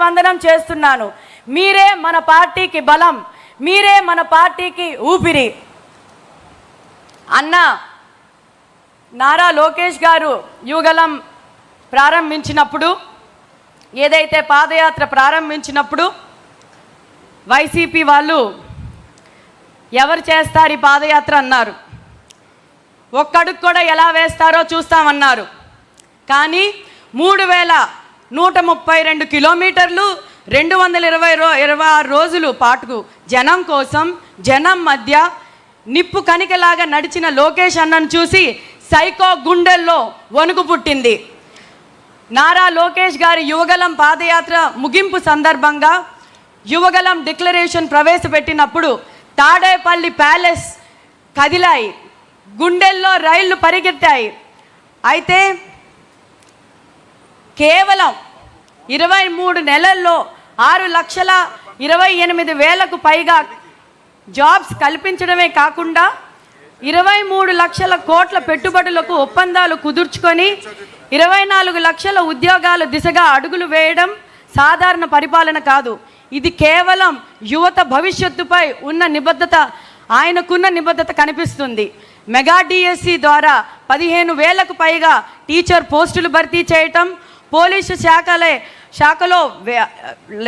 వందనం చేస్తున్నాను. మీరే మన పార్టీకి బలం, మీరే మన పార్టీకి ఊపిరి. అన్న నారా లోకేష్ గారు యువగలం ప్రారంభించినప్పుడు, ఏదైతే పాదయాత్ర ప్రారంభించినప్పుడు వైసీపీ వాళ్ళు ఎవరు చేస్తారు ఈ పాదయాత్ర అన్నారు. ఒక్కడుగు కూడా ఎలా వేస్తారో చూస్తామన్నారు. కానీ 3132 కిలోమీటర్లు 226 రోజులు పాటుకు జనం కోసం, జనం మధ్య నిప్పు కణికలాగా నడిచిన లోకేష్ అన్నను చూసి సైకో గుండెల్లో వణుకు పుట్టింది. నారా లోకేష్ గారి యువగలం పాదయాత్ర ముగింపు సందర్భంగా యువగలం డిక్లరేషన్ ప్రవేశపెట్టినప్పుడు తాడేపల్లి ప్యాలెస్ కదిలాయి, గుండెల్లో రైళ్లు పరిగెత్తాయి. అయితే కేవలం 23 నెలల్లో 6,28,000కు పైగా జాబ్స్ కల్పించడమే కాకుండా 23 లక్షల కోట్ల పెట్టుబడులకు ఒప్పందాలు కుదుర్చుకొని 24 లక్షల ఉద్యోగాల దిశగా అడుగులు వేయడం సాధారణ పరిపాలన కాదు. ఇది కేవలం యువత భవిష్యత్తుపై ఉన్న నిబద్ధత, ఆయనకున్న నిబద్ధత కనిపిస్తుంది. మెగా డిఎస్సి ద్వారా 15,000కు పైగా టీచర్ పోస్టులు భర్తీ చేయటం, పోలీసు శాఖలో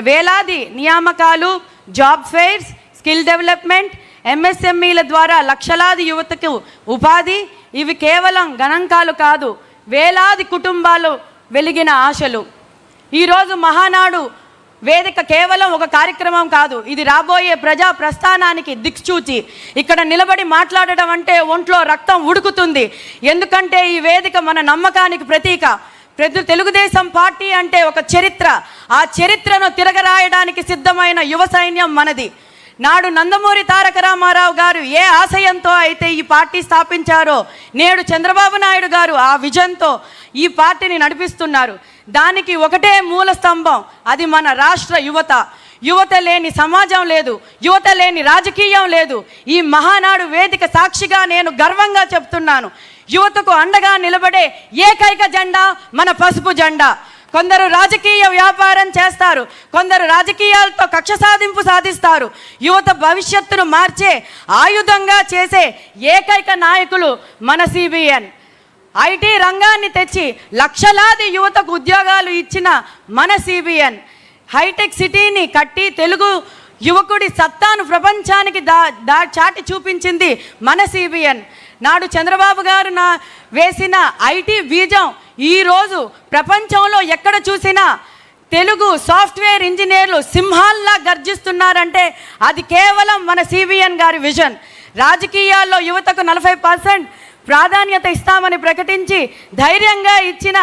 వేలాది నియామకాలు, జాబ్ ఫెయిర్స్, స్కిల్ డెవలప్మెంట్, ఎంఎస్ఎంఈల ద్వారా లక్షలాది యువతకు ఉపాధి. ఇవి కేవలం గణాంకాలు కాదు, వేలాది కుటుంబాలు వెలిగిన ఆశలు. ఈరోజు మహానాడు వేదిక కేవలం ఒక కార్యక్రమం కాదు, ఇది రాబోయే ప్రజా ప్రస్థానానికి దిక్సూచి. ఇక్కడ నిలబడి మాట్లాడడం అంటే ఒంట్లో రక్తం ఉడుకుతుంది. ఎందుకంటే ఈ వేదిక మన నమ్మకానికి ప్రతీక. తెలుగుదేశం పార్టీ అంటే ఒక చరిత్ర, ఆ చరిత్రను తిరగరాయడానికి సిద్ధమైన యువ సైన్యం మనది. నాడు నందమూరి తారక రామారావు గారు ఏ ఆశయంతో అయితే ఈ పార్టీ స్థాపించారో, నేడు చంద్రబాబు నాయుడు గారు ఆ విజన్తో ఈ పార్టీని నడిపిస్తున్నారు. దానికి ఒకటే మూల స్తంభం, అది మన రాష్ట్ర యువత. యువత లేని సమాజం లేదు, యువత లేని రాజకీయం లేదు. ఈ మహానాడు వేదిక సాక్షిగా నేను గర్వంగా చెప్తున్నాను, యువతకు అండగా నిలబడే ఏకైక జెండా మన పసుపు జెండా. కొందరు రాజకీయ వ్యాపారం చేస్తారు, కొందరు రాజకీయాలతో కక్ష సాధింపు సాధిస్తారు. యువత భవిష్యత్తును మార్చే ఆయుధంగా చేసే ఏకైక నాయకులు మన సిబిఎన్. ఐటీ రంగాన్ని తెచ్చి లక్షలాది యువతకు ఉద్యోగాలు ఇచ్చిన మన సిబిఎన్. హైటెక్ సిటీని కట్టి తెలుగు యువకుడి సత్తాను ప్రపంచానికి చాటి చూపించింది మన సిబిఎన్. నాడు చంద్రబాబు గారు వేసిన ఐటీ బీజం ఈరోజు ప్రపంచంలో ఎక్కడ చూసినా తెలుగు సాఫ్ట్వేర్ ఇంజనీర్లు సింహాల్లా గర్జిస్తున్నారంటే అది కేవలం మన సిబిఎన్ గారి విజన్. రాజకీయాల్లో యువతకు 40% ప్రాధాన్యత ఇస్తామని ప్రకటించి ధైర్యంగా ఇచ్చిన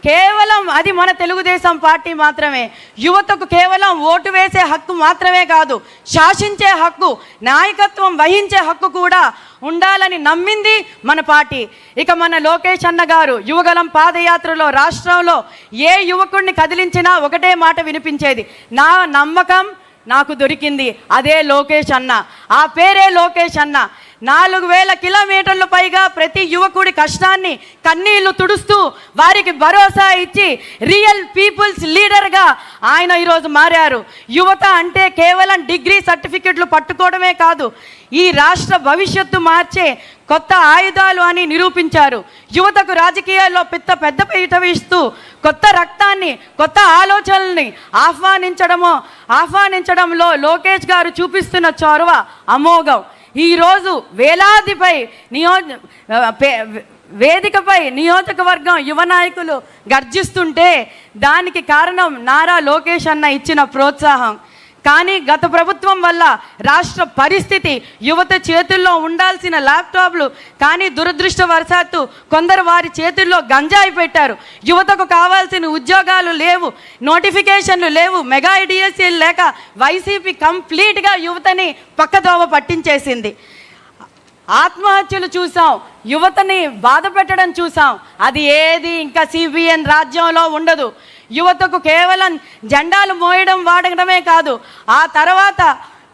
కేవలం అది మన తెలుగుదేశం పార్టీ మాత్రమే. యువతకు కేవలం ఓటు వేసే హక్కు మాత్రమే కాదు, శాసించే హక్కు, నాయకత్వం వహించే హక్కు కూడా ఉండాలని నమ్మింది మన పార్టీ. ఇక మన లోకేష్ అన్న గారు యువగలం పాదయాత్రలో రాష్ట్రంలో ఏ యువకుడిని కదిలించినా ఒకటే మాట వినిపించేది, నా నమ్మకం నాకు దొరికింది, అదే లోకేష్ అన్న. ఆ పేరే లోకేష్ అన్న. 4,000 కిలోమీటర్ల పైగా ప్రతి యువకుడి కష్టాన్ని కన్నీళ్లు తుడుస్తూ వారికి భరోసా ఇచ్చి రియల్ పీపుల్స్ లీడర్గా ఆయన ఈరోజు మారారు. యువత అంటే కేవలం డిగ్రీ సర్టిఫికెట్లు పట్టుకోవడమే కాదు, ఈ రాష్ట్ర భవిష్యత్తు మార్చే కొత్త ఆయుధాలు అని నిరూపించారు. యువతకు రాజకీయాల్లో పెద్ద పీట వేస్తూ కొత్త రక్తాన్ని, కొత్త ఆలోచనల్ని ఆహ్వానించడంలో లోకేష్ గారు చూపిస్తున్న చొరవ అమోఘం. ఈరోజు వేలాదిపై వేదికపై నియోజకవర్గం యువ నాయకులు గర్జిస్తుంటే దానికి కారణం నారా లోకేష్ అన్న ఇచ్చిన ప్రోత్సాహం. కానీ గత ప్రభుత్వం వల్ల రాష్ట్ర పరిస్థితి, యువత చేతుల్లో ఉండాల్సిన ల్యాప్టాప్లు కానీ దురదృష్టవశాత్తు కొందరు వారి చేతుల్లో గంజాయి పెట్టారు. యువతకు కావాల్సిన ఉద్యోగాలు లేవు, నోటిఫికేషన్లు లేవు, మెగా డిఎస్సీలు లేక వైసీపీ కంప్లీట్గా యువతని పక్కదోవ పట్టించేసింది. ఆత్మహత్యలు చూసాం, యువతని బాధ పెట్టడం చూసాం. అది ఏది ఇంకా సిబిఎన్ రాజ్యంలో ఉండదు. యువతకు కేవలం జెండాలు మోయడం వాడడమే కాదు, ఆ తర్వాత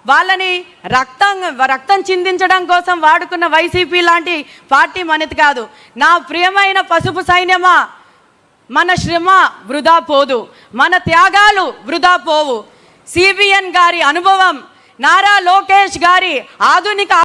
వాళ్ళని రక్తం చిందించడం కోసం వాడుకున్న వైసీపీ లాంటి పార్టీ మనది కాదు. నా ప్రియమైన పసుపు సైన్యమా, మన శ్రమ వృధా పోదు, మన త్యాగాలు వృధా పోవు. సిబిఎన్ గారి అనుభవం, నారా లోకేష్ గారి ఆధునిక